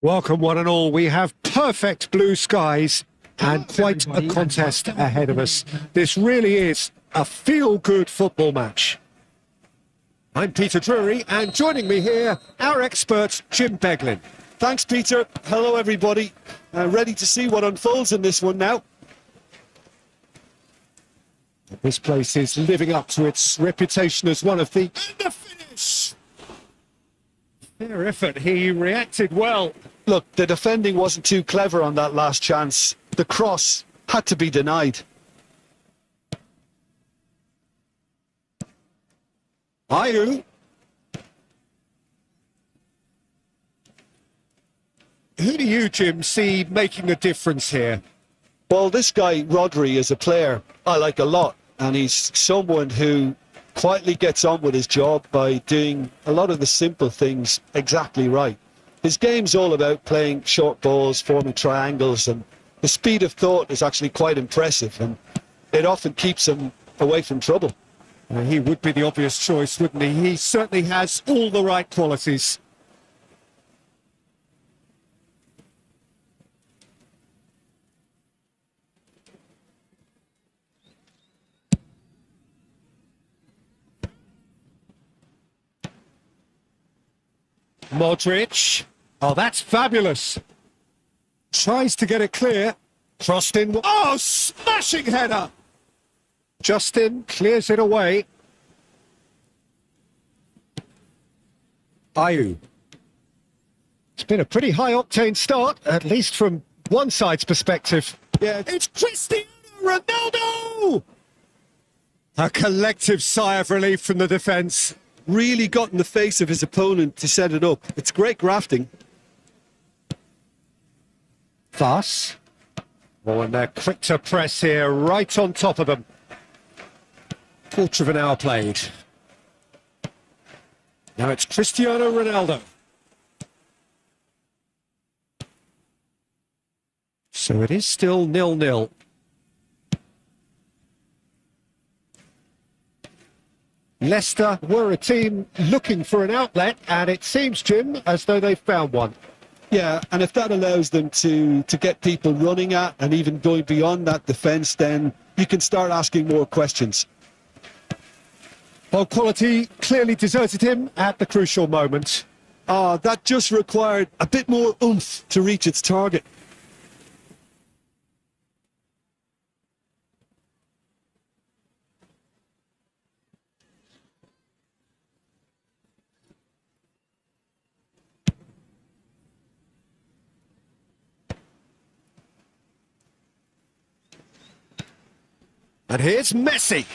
Welcome one and all. We have perfect blue skies and quite a contest ahead of us. This really is a feel-good football match. I'm Peter Drury, and joining me here, our expert, Jim Beglin. Thanks, Peter. Hello, everybody. Ready to see what unfolds in this one now. This place is living up to its reputation as one of the... And the finish! Fair effort. He reacted well. Look, the defending wasn't too clever on that last chance. The cross had to be denied. Ayew. Who do you, Jim, see making a difference here? Well, this guy, Rodri, is a player I like a lot. And he's someone who quietly gets on with his job by doing a lot of the simple things exactly right. His game's all about playing short balls, forming triangles, and the speed of thought is actually quite impressive, and it often keeps him away from trouble. He would be the obvious choice, wouldn't he? He certainly has all the right qualities. Modric. Oh, that's fabulous. Tries to get it clear. Crossed in. Oh, smashing header. Justin clears it away. Ayew. It's been a pretty high-octane start, at least from one side's perspective. Yeah, it's Cristiano Ronaldo! A collective sigh of relief from the defence. Really got in the face of his opponent to set it up. It's great grafting. Thus. Oh, and they're quick to press here, right on top of them. Quarter of an hour played. Now it's Cristiano Ronaldo. So it is still 0-0. Leicester were a team looking for an outlet, and it seems, Jim, as though they've found one. Yeah, and if that allows them to get people running at and even going beyond that defence, then you can start asking more questions. Well, quality clearly deserted him at the crucial moment. That just required a bit more oomph to reach its target. And here's Messi.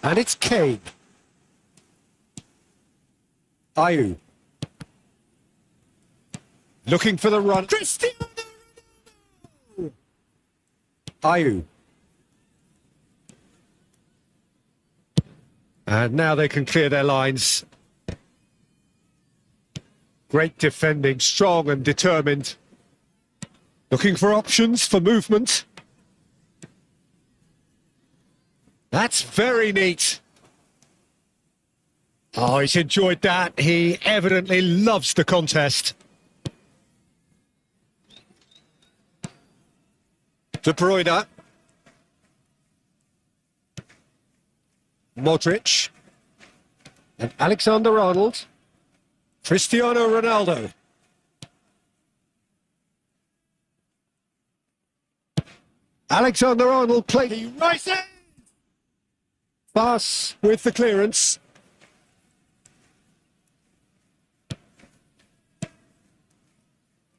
And it's Kane. Ayew. Looking for the run. Cristiano Ronaldo! Ayew. And now they can clear their lines. Great defending, strong and determined. Looking for options for movement. That's very neat. Oh, he's enjoyed that. He evidently loves the contest. De Bruyne. Modric. And Alexander-Arnold. Cristiano Ronaldo. Alexander-Arnold played. He rises! Pass with the clearance.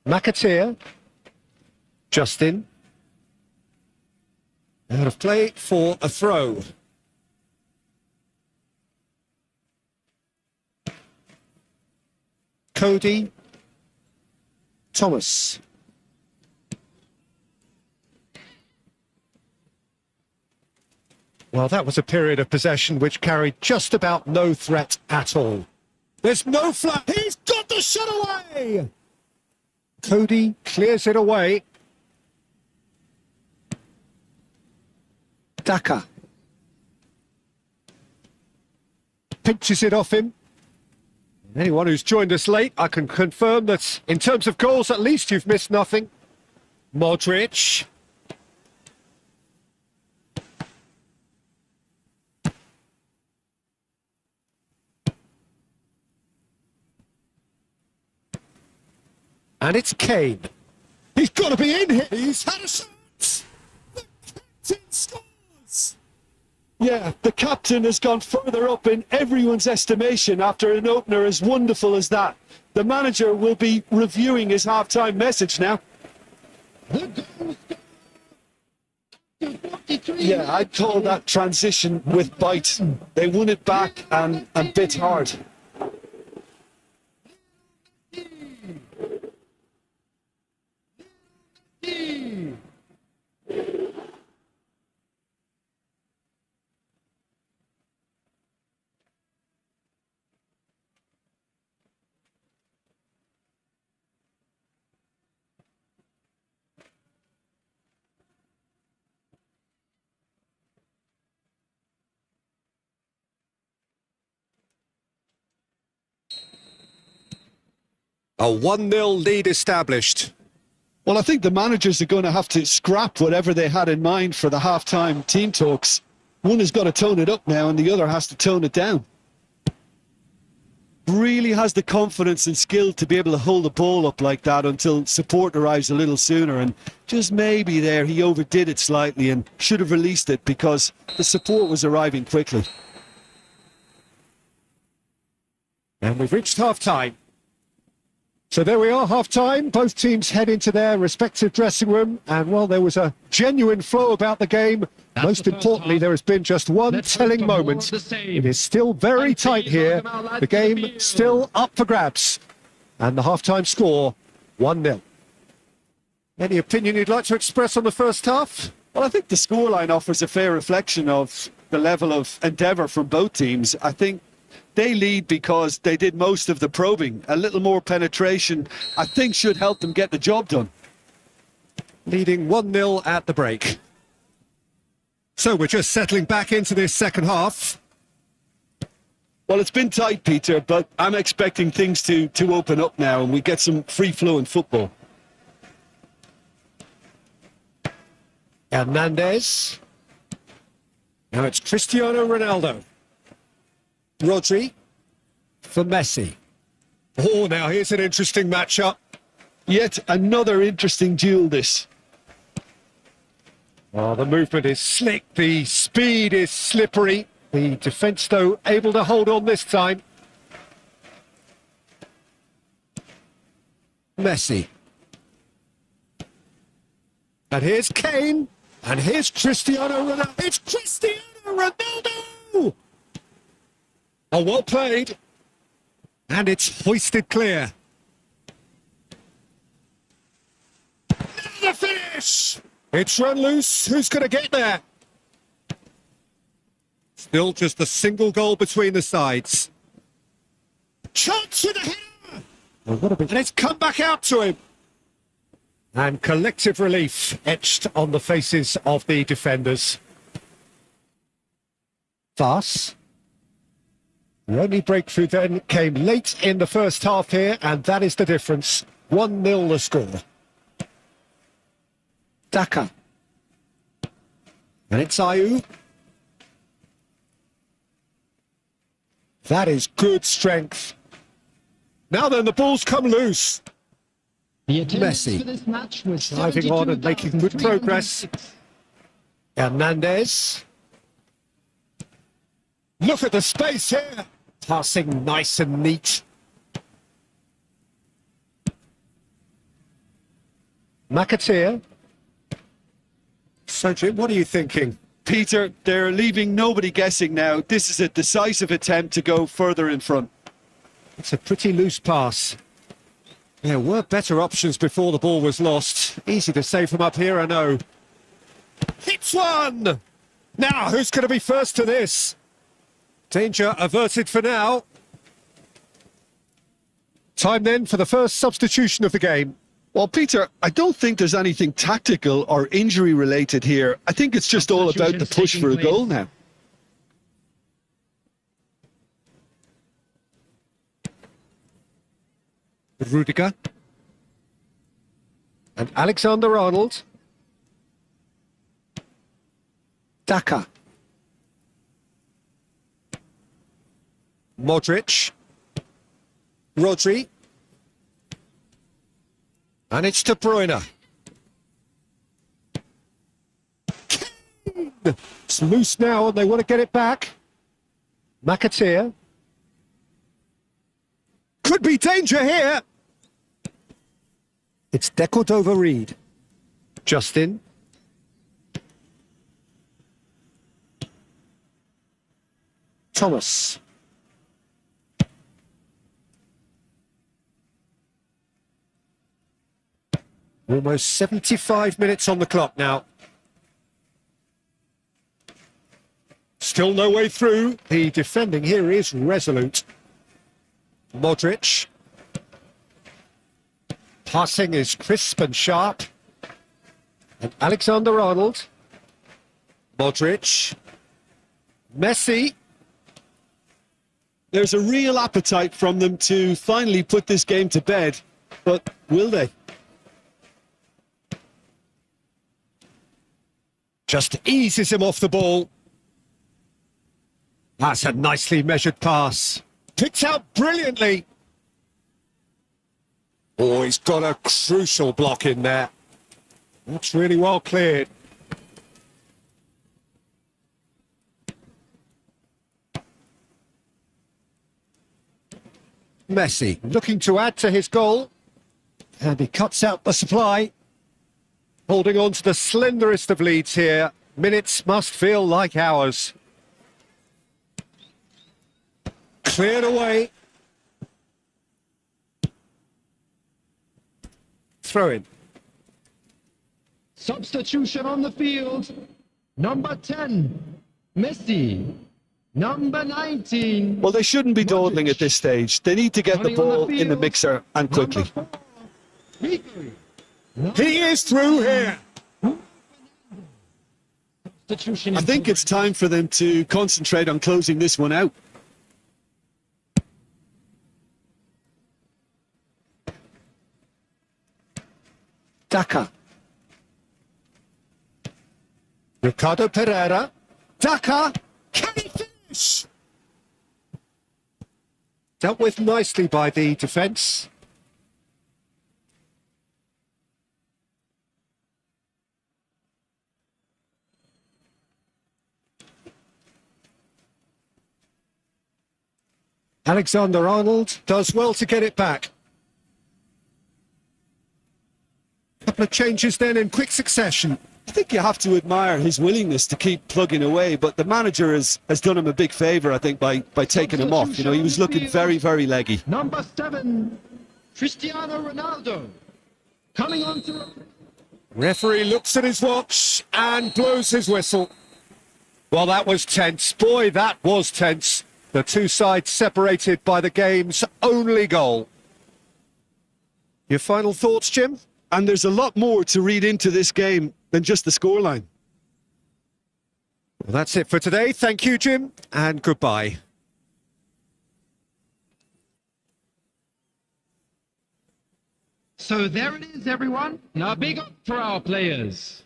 McAteer. Justin. Out of play for a throw. Cody. Thomas. Well, that was a period of possession which carried just about no threat at all. There's no flat. He's got the shot away! Cody clears it away. Daka. Pinches it off him. Anyone who's joined us late, I can confirm that in terms of goals, at least you've missed nothing. Modric. And it's Kane. He's got to be in here. He's had a shot. The captain scores. Yeah, the captain has gone further up in everyone's estimation after an opener as wonderful as that. The manager will be reviewing his half-time message now. Yeah, I'd call that transition with bite. They won it back and bit hard. A 1-0 lead established. Well, I think the managers are going to have to scrap whatever they had in mind for the half-time team talks. One has got to tone it up now and the other has to tone it down. Really has the confidence and skill to be able to hold the ball up like that until support arrives a little sooner, and just maybe there he overdid it slightly and should have released it because the support was arriving quickly. And we've reached half-time. So there we are, half-time. Both teams head into their respective dressing room. And while there was a genuine flow about the game, most importantly, there has been just one telling moment. It is still very tight here. The game still up for grabs. And the half-time score, 1-0. Any opinion you'd like to express on the first half? Well, I think the scoreline offers a fair reflection of the level of endeavour from both teams. I think they lead because they did most of the probing. A little more penetration, I think, should help them get the job done. Leading 1-0 at the break. So we're just settling back into this second half. Well, it's been tight, Peter, but I'm expecting things to open up now and we get some free-flowing football. Hernandez. Now it's Cristiano Ronaldo. Rodri for Messi. Oh, now here's an interesting matchup. Yet another interesting duel, this. Oh, the movement is slick, the speed is slippery. The defence, though, able to hold on this time. Messi. And here's Kane. And here's Cristiano Ronaldo. It's Cristiano Ronaldo! Oh, well played. And it's hoisted clear. The finish! It's run loose. Who's going to get there? Still just a single goal between the sides. Chance with a header! And it's come back out to him. And collective relief etched on the faces of the defenders. Thus, the only breakthrough then came late in the first half here, and that is the difference. 1-0 the score. Daka. And it's Ayew. That is good strength. Now then, the ball's come loose. Messi. For this match was Driving on and making good progress. Hernandez. Look at the space here. Passing nice and neat. McAteer. Cedric, what are you thinking? Peter, they're leaving nobody guessing now. This is a decisive attempt to go further in front. It's a pretty loose pass. There were better options before the ball was lost. Easy to save from up here, I know. Hits one! Now, who's going to be first to this? Danger averted for now. Time then for the first substitution of the game. Well, Peter, I don't think there's anything tactical or injury related here. I think it's just all about the push for a goal now. Rudiger. And Alexander-Arnold. Daka. Modric. Rodri. And it's De Bruyne. Kane! It's loose now and they want to get it back. McAteer. Could be danger here. It's Decordova-Reid. Justin. Thomas. Almost 75 minutes on the clock now. Still no way through. The defending here is resolute. Modric. Passing is crisp and sharp. And Alexander-Arnold. Modric. Messi. There's a real appetite from them to finally put this game to bed, but will they? Just eases him off the ball. That's a nicely measured pass. Picked out brilliantly. Oh, he's got a crucial block in there. That's really well cleared. Messi looking to add to his goal. And he cuts out the supply. Holding on to the slenderest of leads here. Minutes must feel like hours. Cleared away. Throw in. Substitution on the field. Number 10, Messi. Number 19. Well, they shouldn't be dawdling at this stage. They need to get the Running on the ball in the field. mixer and quickly. Number 4, Rico. He is through here. Substitution. I think it's time for them to concentrate on closing this one out. Daka. Ricardo Pereira. Daka. Can he finish? Dealt with nicely by the defence. Alexander-Arnold does well to get it back. Couple of changes then in quick succession. I think you have to admire his willingness to keep plugging away, but the manager has done him a big favour, I think, by taking him off. You know, he was looking very, very leggy. Number 7, Cristiano Ronaldo. Coming on to... Referee looks at his watch and blows his whistle. Well, that was tense. Boy, that was tense. The two sides separated by the game's only goal. Your final thoughts, Jim? And there's a lot more to read into this game than just the scoreline. Well, that's it for today. Thank you, Jim, and goodbye. So there it is, everyone. Now big up for our players.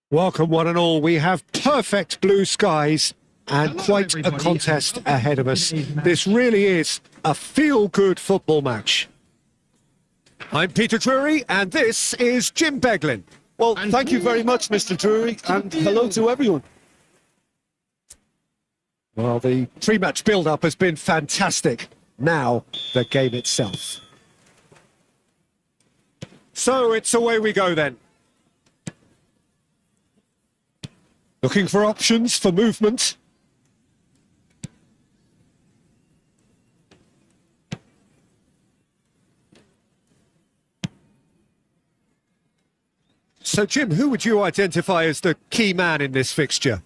Welcome one and all. We have perfect blue skies and quite a contest ahead of us. This really is a feel-good football match. I'm Peter Drury and this is Jim Beglin. Well, thank you very much, Mr. Drury, and hello to everyone. Well, the pre-match build-up has been fantastic. Now, the game itself. So, it's away we go then. Looking for options for movement. So, Jim, who would you identify as the key man in this fixture?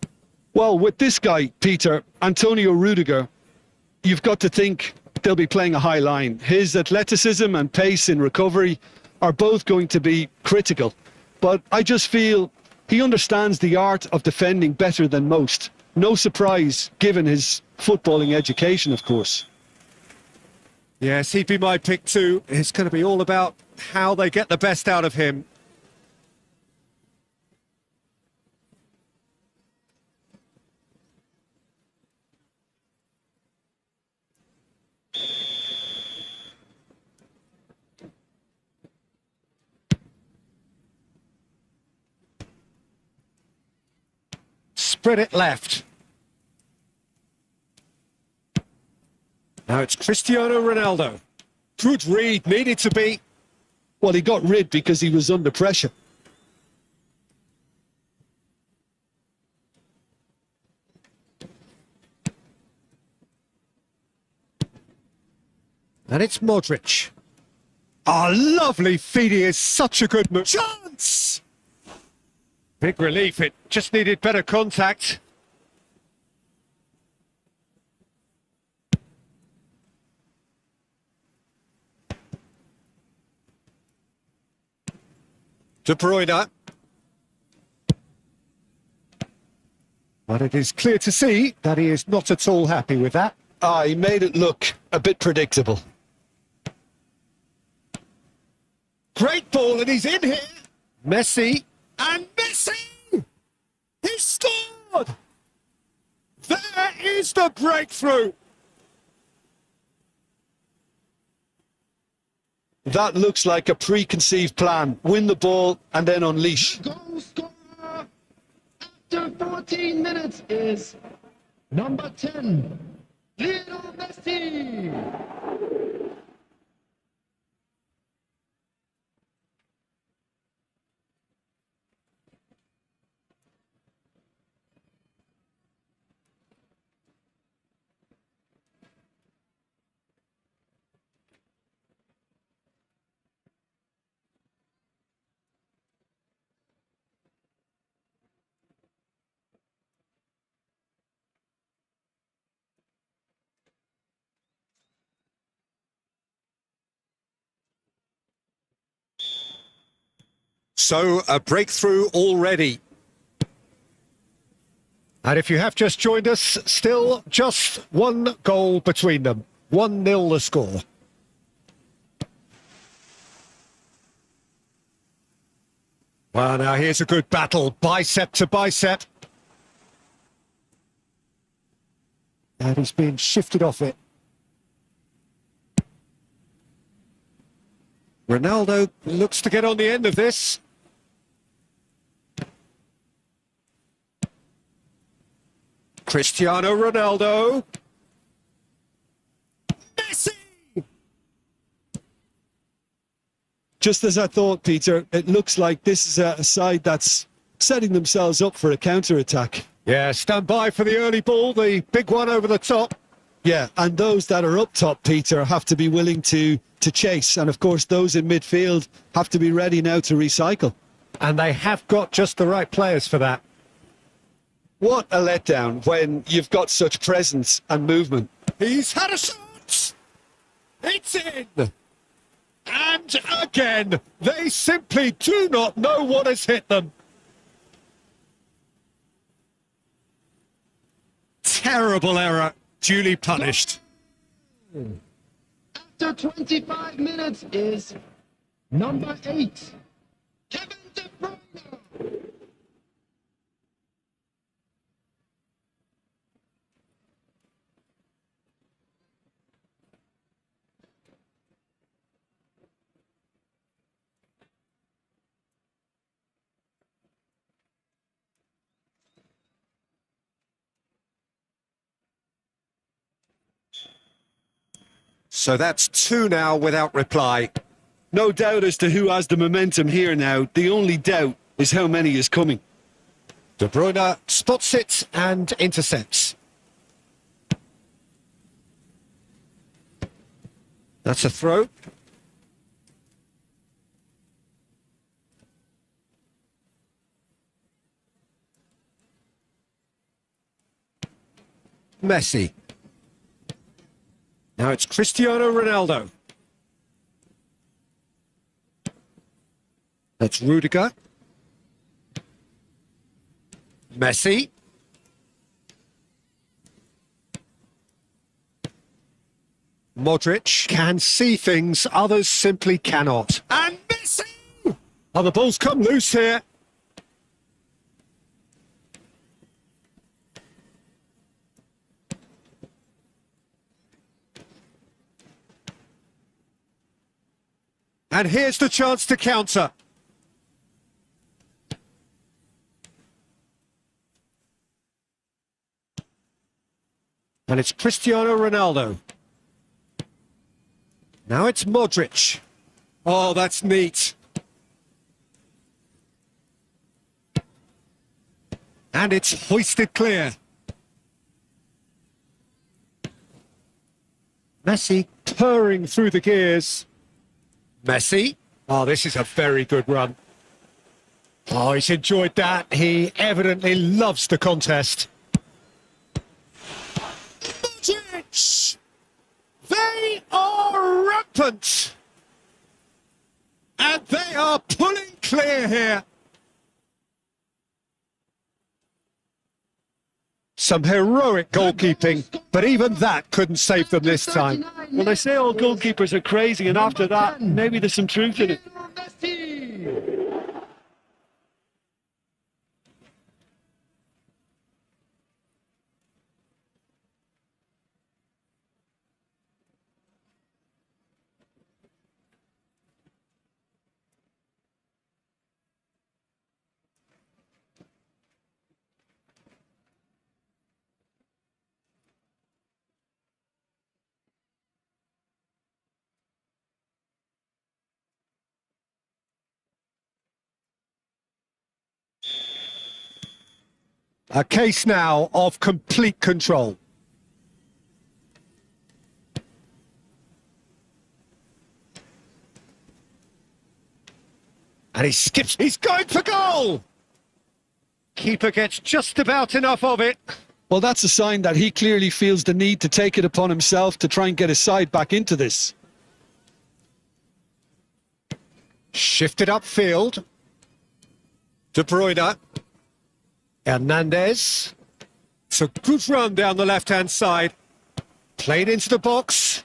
Well, with this guy, Peter, Antonio Rudiger, you've got to think they'll be playing a high line. His athleticism and pace in recovery are both going to be critical. But I just feel he understands the art of defending better than most. No surprise, given his footballing education, of course. Yes, he'd be my pick too. It's going to be all about how they get the best out of him. Spread it left. Now it's Cristiano Ronaldo. Good read, needed to be. Well, he got rid because he was under pressure. And it's Modric. Oh, lovely feed. He is such a good move. Chance! Big relief, it just needed better contact. De Bruyne. But it is clear to see that he is not at all happy with that. He made it look a bit predictable. Great ball, and he's in here. Messi. And Messi! He scored! There is the breakthrough! That looks like a preconceived plan. Win the ball and then unleash. Goal scorer after 14 minutes is number 10, Lionel Messi. So, a breakthrough already. And if you have just joined us, still just one goal between them. 1-0 the score. Well, now here's a good battle, bicep to bicep. And he's been shifted off it. Ronaldo looks to get on the end of this. Cristiano Ronaldo. Messi! Just as I thought, Peter, it looks like this is a side that's setting themselves up for a counter-attack. Yeah, stand by for the early ball, the big one over the top. Yeah, and those that are up top, Peter, have to be willing to chase. And, of course, those in midfield have to be ready now to recycle. And they have got just the right players for that. What a letdown when you've got such presence and movement. He's had a shot! It's in! And again, they simply do not know what has hit them. Terrible error, duly punished. After 25 minutes is number 8, Kevin De Bruyne. So that's 2 now without reply. No doubt as to who has the momentum here now. The only doubt is how many is coming. De Bruyne spots it and intercepts. That's a throw. Messi. Now it's Cristiano Ronaldo. That's Rudiger. Messi. Modric can see things others simply cannot. And Messi! Oh, the ball's come loose here. And here's the chance to counter. And it's Cristiano Ronaldo. Now it's Modric. Oh, that's neat. And it's hoisted clear. Messi purring through the gears. Messi. Oh, this is a very good run. Oh, he's enjoyed that. He evidently loves the contest. Modric! They are rampant. And they are pulling clear here. Some heroic goalkeeping, but even that couldn't save them this time. Well, they say all goalkeepers are crazy, and after that, maybe there's some truth in it. A case now of complete control. And he skips, he's going for goal! Keeper gets just about enough of it. Well, that's a sign that he clearly feels the need to take it upon himself to try and get his side back into this. Shifted upfield. De Bruyne. Hernandez. It's a good run down the left-hand side. Played into the box.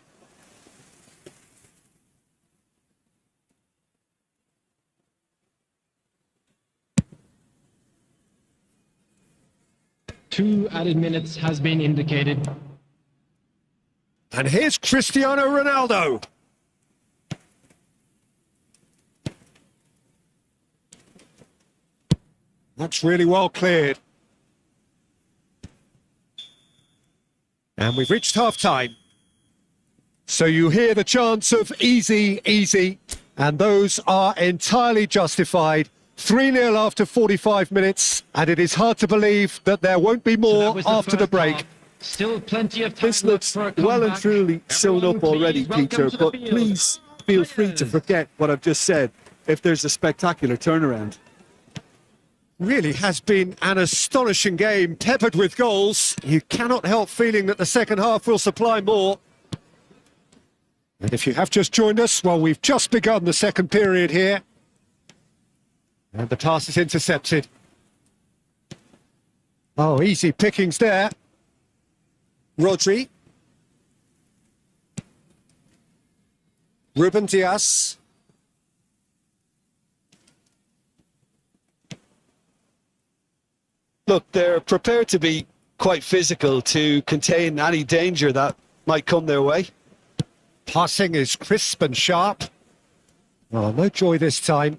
Two added minutes has been indicated. And here's Cristiano Ronaldo. That's really well cleared. And we've reached half-time. So you hear the chants of easy, easy, and those are entirely justified. 3-0 after 45 minutes, and it is hard to believe that there won't be more after the break. Still plenty of time. This looks well and truly sewn up already, Peter, but please feel free to forget what I've just said if there's a spectacular turnaround. Really has been an astonishing game, peppered with goals. You cannot help feeling that the second half will supply more. And if you have just joined us, well, we've just begun the second period here. And the pass is intercepted. Oh, easy pickings there. Rodri. Ruben Dias. Look, they're prepared to be quite physical to contain any danger that might come their way. Passing is crisp and sharp. Oh, no joy this time.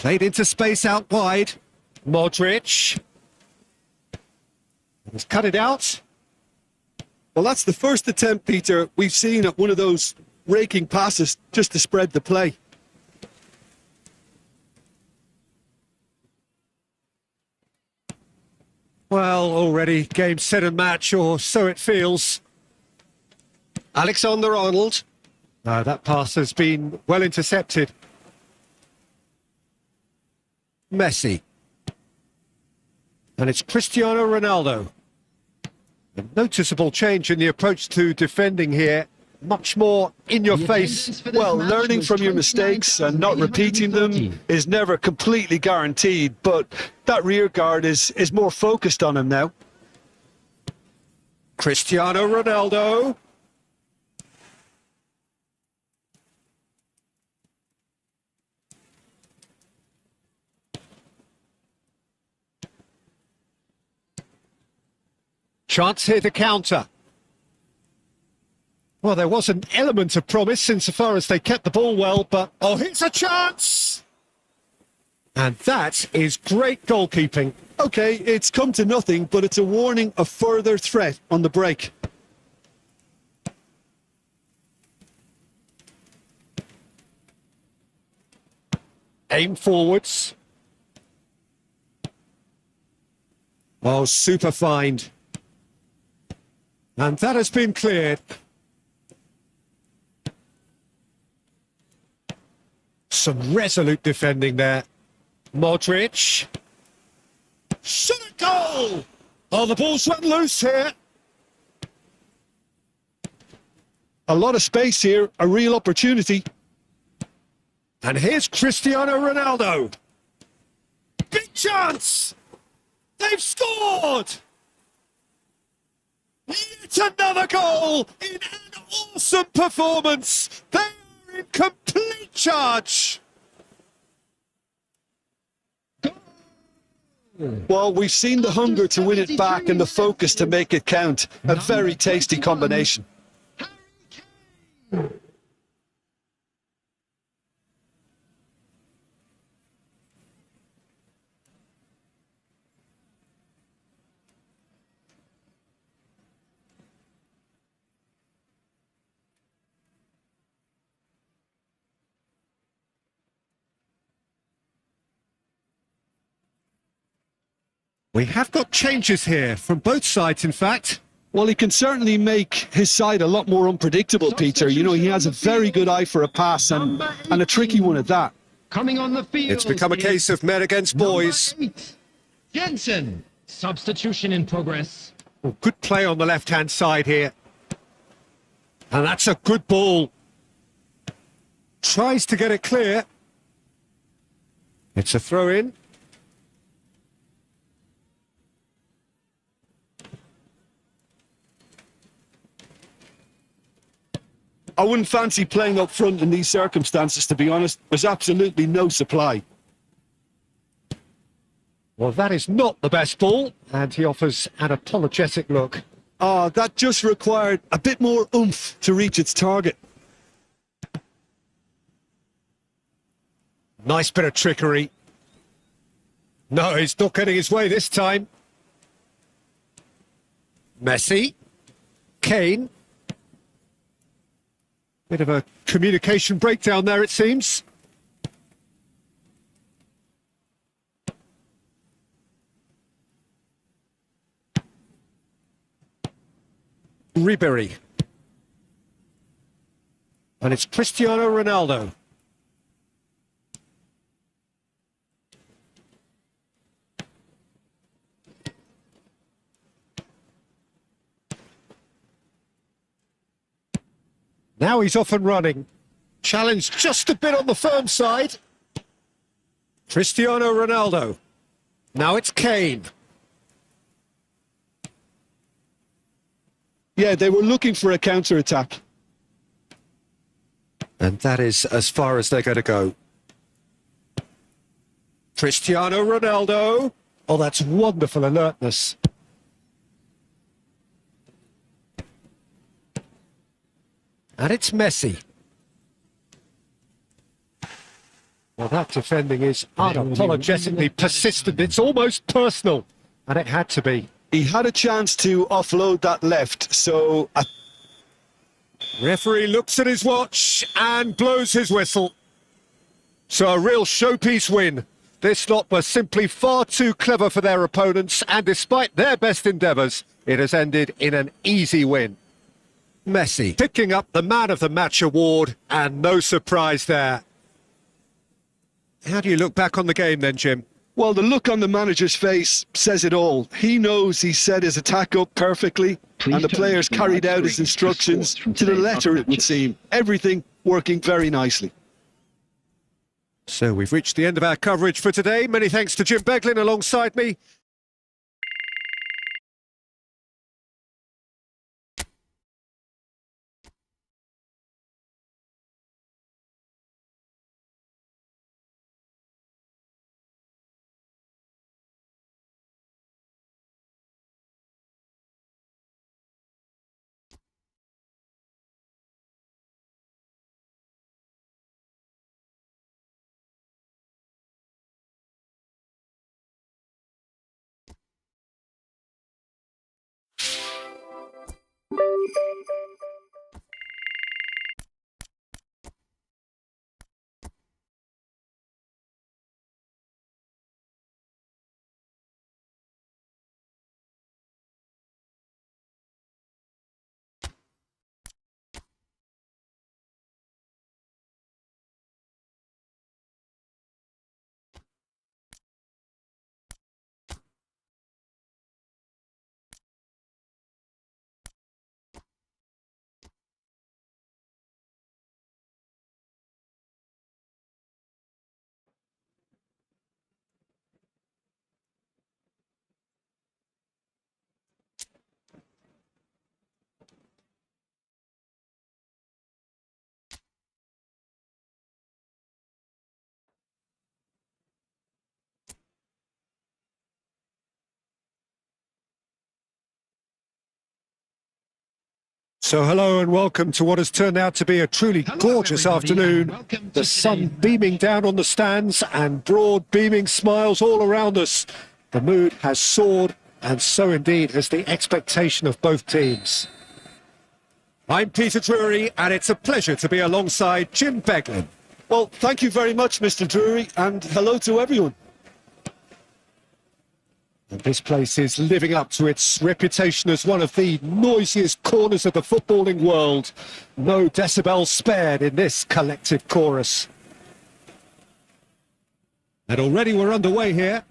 Played into space out wide. Modric. He's cut it out. Well, that's the first attempt, Peter, we've seen at one of those raking passes just to spread the play. Well, already game, set and match, or so it feels. Alexander-Arnold. No, that pass has been well intercepted. Messi. And it's Cristiano Ronaldo. A noticeable change in the approach to defending here. Much more in your face. Well, learning from your mistakes and not repeating them is never completely guaranteed, but that rear guard is more focused on him now. Cristiano Ronaldo. Chance here to counter. Well, there was an element of promise insofar as they kept the ball well, but... Oh, here's a chance! And that is great goalkeeping. Okay, it's come to nothing, but it's a warning of further threat on the break. Aim forwards. Oh, super find. And that has been cleared. Some resolute defending there. Modric. Shot a goal! Oh, the ball's run loose here. A lot of space here, a real opportunity. And here's Cristiano Ronaldo. Big chance! They've scored! Yet another goal in an awesome performance. They are in complete charge. Well, we've seen the hunger to win it back and the focus to make it count. A very tasty combination. We have got changes here from both sides, in fact. Well, he can certainly make his side a lot more unpredictable, Peter. You know, he has a very good eye for a pass and a tricky one at that. Coming on the field. It's become a case of men against boys. Jensen. Substitution in progress. Oh, good play on the left-hand side here. And that's a good ball. Tries to get it clear. It's a throw-in. I wouldn't fancy playing up front in these circumstances, to be honest. There's absolutely no supply. Well, that is not the best ball, and he offers an apologetic look. That just required a bit more oomph to reach its target. Nice bit of trickery. No, he's not getting his way this time. Messi. Kane. Bit of a communication breakdown there, it seems. Ribery. And it's Cristiano Ronaldo. Now he's off and running. Challenge just a bit on the firm side. Cristiano Ronaldo. Now it's Kane. Yeah, they were looking for a counter-attack. And that is as far as they're going to go. Cristiano Ronaldo. Oh, that's wonderful alertness. And it's Messi. Well, that defending is unapologetically persistent. It's almost personal, and it had to be. He had a chance to offload that left, so... Referee looks at his watch and blows his whistle. So a real showpiece win. This lot were simply far too clever for their opponents, and despite their best endeavours, it has ended in an easy win. Messi picking up the Man of the Match award, and no surprise there. How do you look back on the game then, Jim? Well, the look on the manager's face says it all. He knows he set his attack up perfectly, and the players carried out his instructions to the letter, it would seem. Everything working very nicely. So we've reached the end of our coverage for today. Many thanks to Jim Beglin alongside me. So hello and welcome to what has turned out to be a truly gorgeous afternoon. The sun beaming down on the stands and broad beaming smiles all around us. The mood has soared, and so indeed has the expectation of both teams. I'm Peter Drury, and it's a pleasure to be alongside Jim Beglin. Well, thank you very much, Mr. Drury, and hello to everyone. And this place is living up to its reputation as one of the noisiest corners of the footballing world. No decibels spared in this collective chorus. And already we're underway here.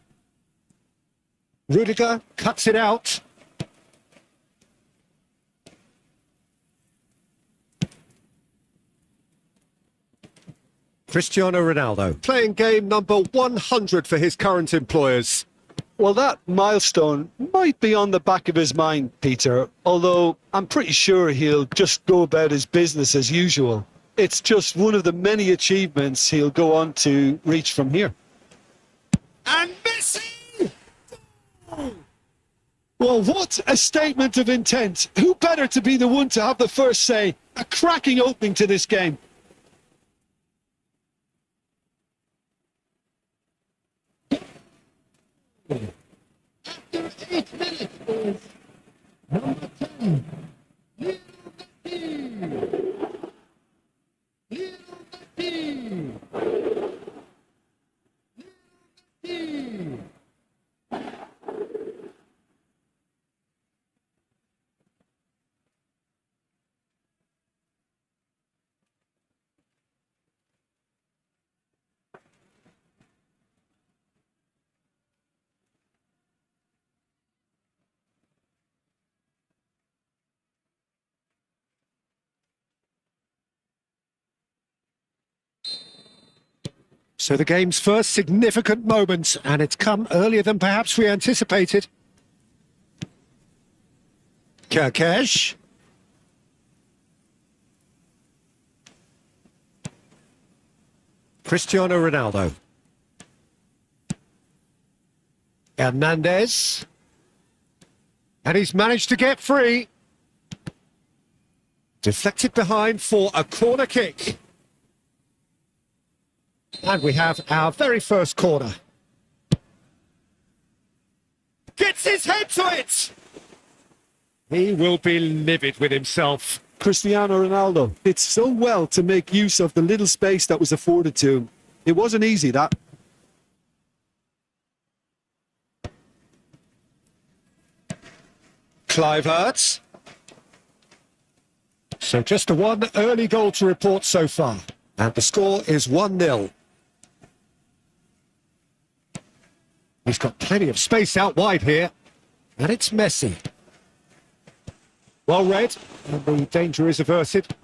Rudiger cuts it out. Cristiano Ronaldo playing game number 100 for his current employers. Well, that milestone might be on the back of his mind, Peter, although I'm pretty sure he'll just go about his business as usual. It's just one of the many achievements he'll go on to reach from here. And Messi! Well, what a statement of intent. Who better to be the one to have the first say? A cracking opening to this game. After 8 minutes is number 10, Lionel Messi. Lionel Messi. Lionel Messi. So the game's first significant moment, and it's come earlier than perhaps we anticipated. Kerkesh. Cristiano Ronaldo. Hernandez. And he's managed to get free. Deflected behind for a corner kick. And we have our very first corner. Gets his head to it! He will be livid with himself. Cristiano Ronaldo did so well to make use of the little space that was afforded to him. It wasn't easy, that. Kluivert. So just a one early goal to report so far. And the score is 1-0. He's got plenty of space out wide here. And it's Messi. Well read. And the danger is averted.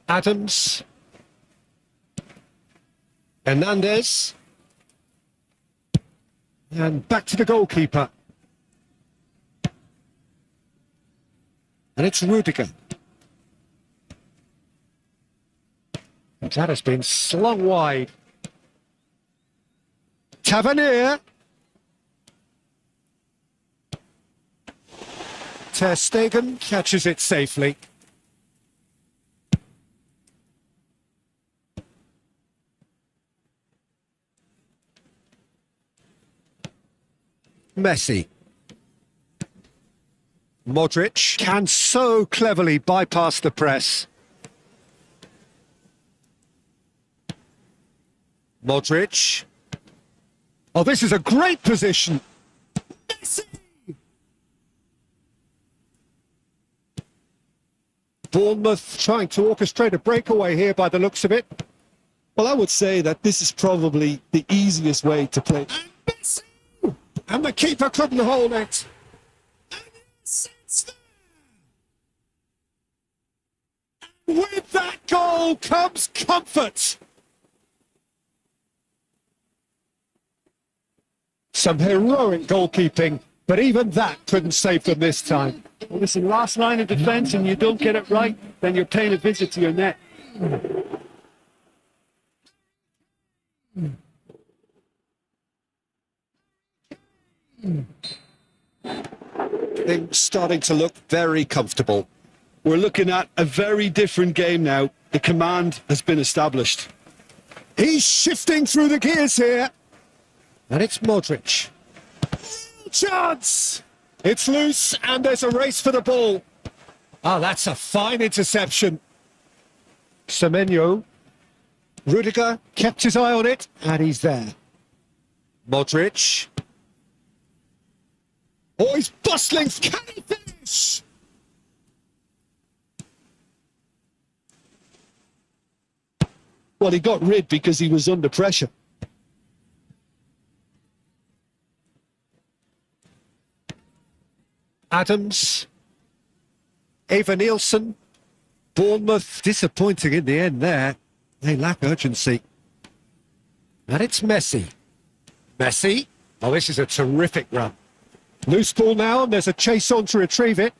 Adams. Hernandez. And back to the goalkeeper. And it's Rudiger. And that has been slung wide. Tavernier. Ter Stegen catches it safely. Messi. Modric can so cleverly bypass the press. Modric. Oh, this is a great position. Messi! Bournemouth trying to orchestrate a breakaway here by the looks of it. Well, I would say that this is probably the easiest way to play. And Messi! And the keeper couldn't hold it. And with that goal comes comfort. Some heroic goalkeeping, but even that couldn't save them this time. Well, listen, last line of defence and you don't get it right, then you're paying a visit to your net. Things starting to look very comfortable. We're looking at a very different game now. The command has been established. He's shifting through the gears here. And it's Modric. Chance! It's loose and there's a race for the ball. Oh, that's a fine interception. Semenyo. Rudiger kept his eye on it and he's there. Modric. Oh, he's bustling. Can he finish? Well, he got rid because he was under pressure. Adams. Eva Nielsen. Bournemouth disappointing in the end there. They lack urgency. And it's Messi. Messi. Oh, this is a terrific run. Loose ball now, and there's a chase on to retrieve it.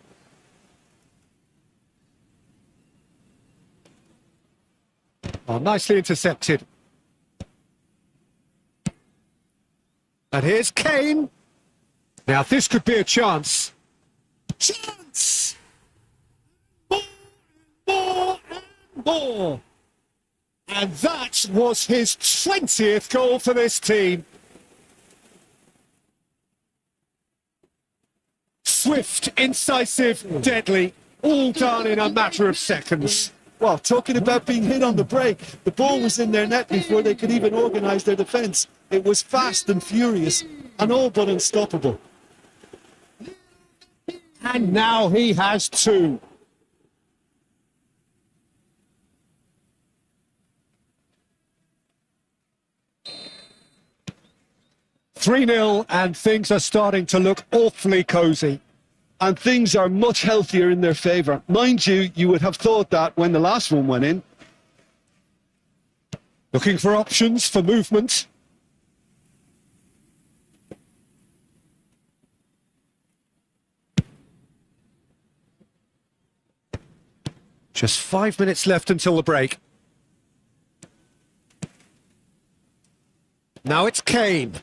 Oh, nicely intercepted. And here's Kane. Now, this could be a chance. Chance! More, more, and more. And that was his 20th goal for this team. Swift, incisive, deadly, all done in a matter of seconds. Well, talking about being hit on the break, the ball was in their net before they could even organise their defence. It was fast and furious and all but unstoppable. And now he has two. "3-0, and things are starting to look awfully cosy. And things are much healthier in their favour. Mind you, you would have thought that when the last one went in. Looking for options for movement. Just 5 minutes left until the break. Now it's Kane.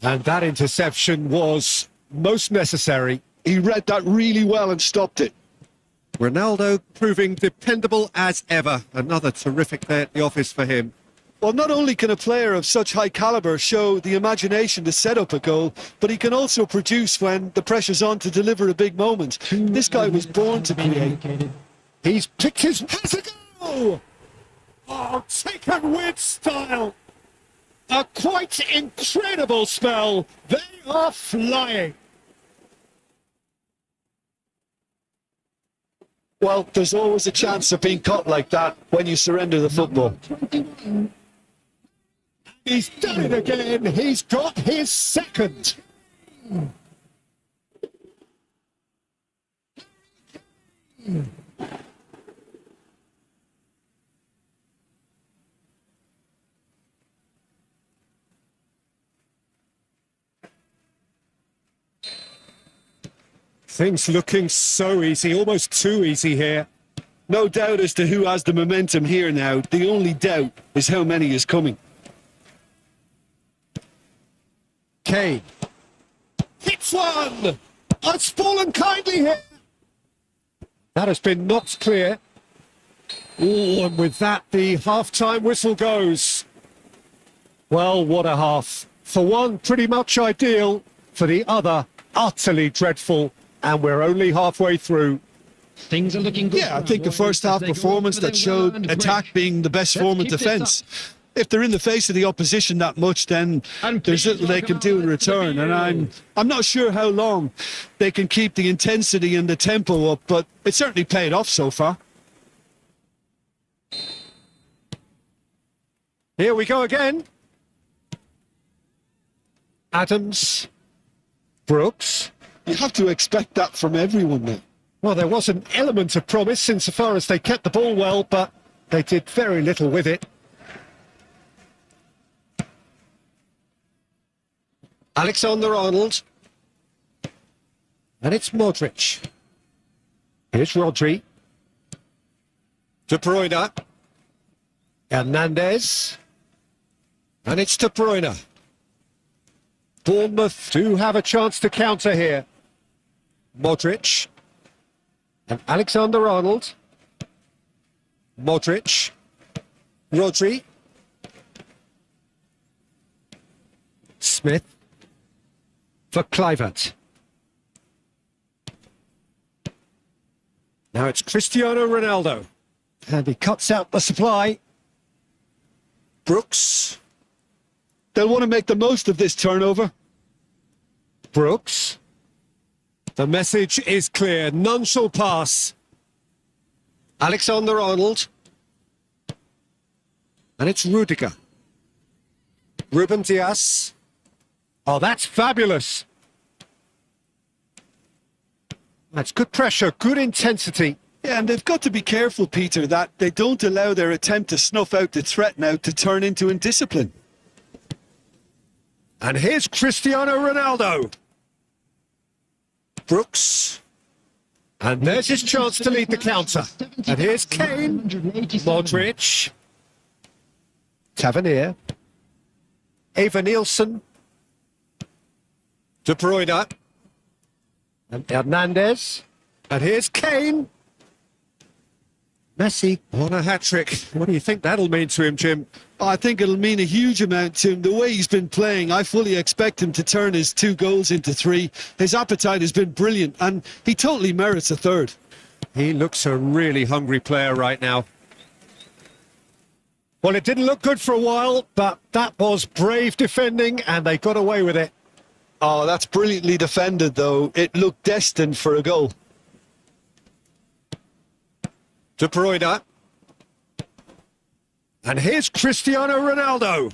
And that interception was most necessary. He read that really well and stopped it. Ronaldo proving dependable as ever. Another terrific day at the office for him. Well, not only can a player of such high calibre show the imagination to set up a goal, but he can also produce when the pressure's on to deliver a big moment. This guy was born to create. He's picked his... Has a goal! Oh, taken with style. A quite incredible spell. They are flying. Well, there's always a chance of being caught like that when you surrender the football. He's done it again. He's got his second. Things looking so easy, almost too easy here. No doubt as to who has the momentum here now. The only doubt is how many is coming. Kane. Hits one! It's fallen kindly here. That has been knocked clear. Oh, and with that, the half-time whistle goes. Well, what a half. For one, pretty much ideal. For the other, utterly dreadful. And we're only halfway through. Things are looking good. Yeah, I think a first half performance that showed attack being the best form of defence. If they're in the face of the opposition that much, then there's little they can do in return. And I'm not sure how long they can keep the intensity and the tempo up, but it certainly paid off so far. Here we go again. Adams. Brooks. You have to expect that from everyone now. Well, there was an element of promise insofar as they kept the ball well, but they did very little with it. Alexander-Arnold. And it's Modric. Here's Rodri. De Bruyne. Hernandez. And it's De Bruyne. Bournemouth do have a chance to counter here. Modric. And Alexander-Arnold. Modric. Rodri. Smith. For Kluivert. Now it's Cristiano Ronaldo. And he cuts out the supply. Brooks. They'll want to make the most of this turnover. Brooks. The message is clear. None shall pass. Alexander-Arnold. And it's Rudiger. Ruben Dias. Oh, that's fabulous. That's good pressure, good intensity. Yeah, and they've got to be careful, Peter, that they don't allow their attempt to snuff out the threat now to turn into indiscipline. And here's Cristiano Ronaldo. Brooks. And there's his chance to lead the counter. And here's Kane. Modric. Tavernier. Eva Nielsen. De Bruyne. And Hernandez. And here's Kane. Messi on a hat-trick. What do you think that'll mean to him, Jim? I think it'll mean a huge amount to him. The way he's been playing, I fully expect him to turn his 2 goals into 3. His appetite has been brilliant, and he totally merits a third. He looks a really hungry player right now. Well, it didn't look good for a while, but that was brave defending, and they got away with it. Oh, that's brilliantly defended, though. It looked destined for a goal. De Bruyne. And here's Cristiano Ronaldo.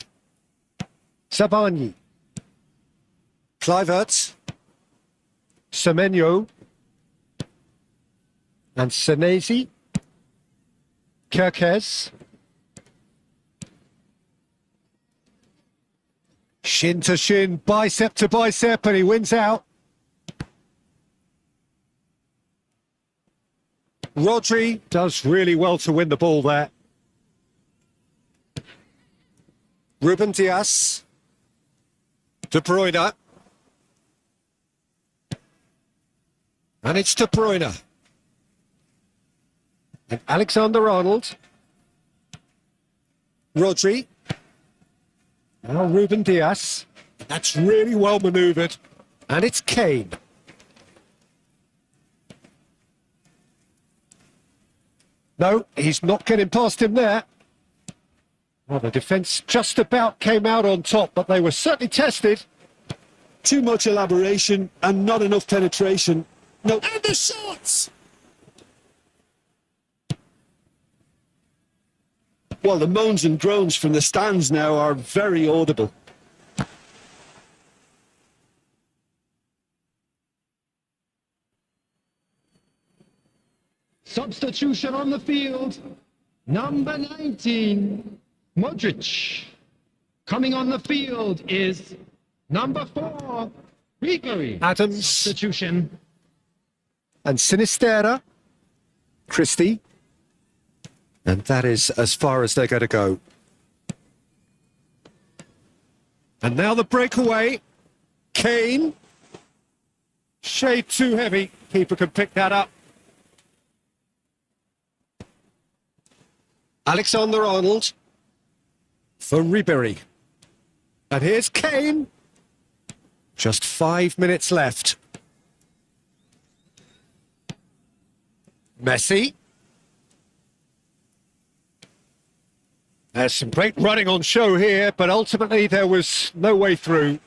Sabani. Kluivert. Semenyo. And Senesi. Kerkez. Shin to shin, bicep to bicep, and he wins out. Rodri does really well to win the ball there. Ruben Dias. De Bruyne. And it's De Bruyne. And Alexander-Arnold. Rodri. Now Ruben Diaz. That's really well manoeuvred. And it's Kane. No, he's not getting past him there. Well, the defence just about came out on top, but they were certainly tested. Too much elaboration and not enough penetration. No. And the shots! Well, the moans and groans from the stands now are very audible. Substitution on the field. Number 19, Modric. Coming on the field is number 4, Ribery. Adams. Substitution. And Sinistera. Christie. And that is as far as they're going to go. And now the breakaway. Kane. Shade too heavy. Keeper can pick that up. Alexander-Arnold for Ribery. And here's Kane. Just 5 minutes left. Messi. There's some great running on show here, but ultimately there was no way through.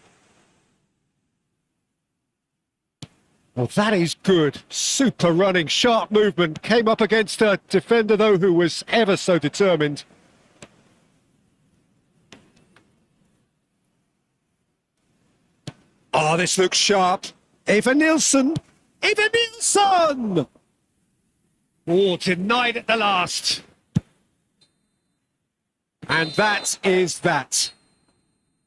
Well, that is good. Super running, sharp movement. Came up against a defender, though, who was ever so determined. Oh, this looks sharp. Eva Nilsson. Eva Nilsson! Oh, denied at the last. And that is that.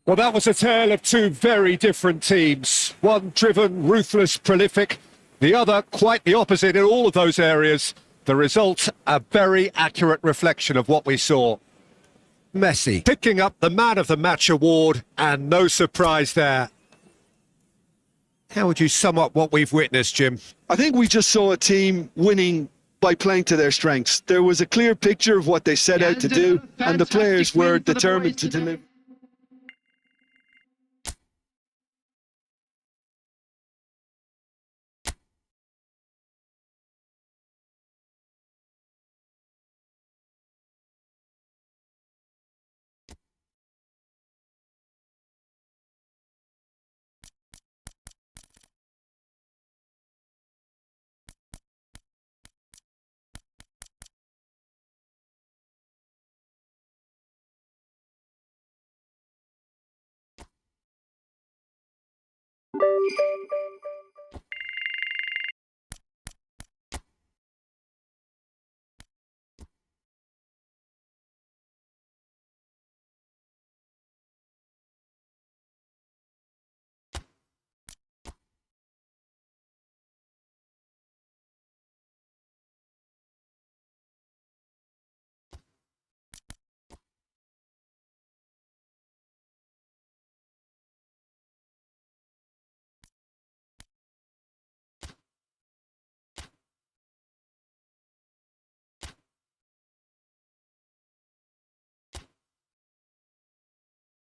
Well, that was a tale of two very different teams. One driven, ruthless, prolific. The other quite the opposite in all of those areas. The result, a very accurate reflection of what we saw. Messi picking up the Man of the Match award, and no surprise there. How would you sum up what we've witnessed, Jim? I think we just saw a team winning by playing to their strengths. There was a clear picture of what they set out to do, and the players were determined to deliver.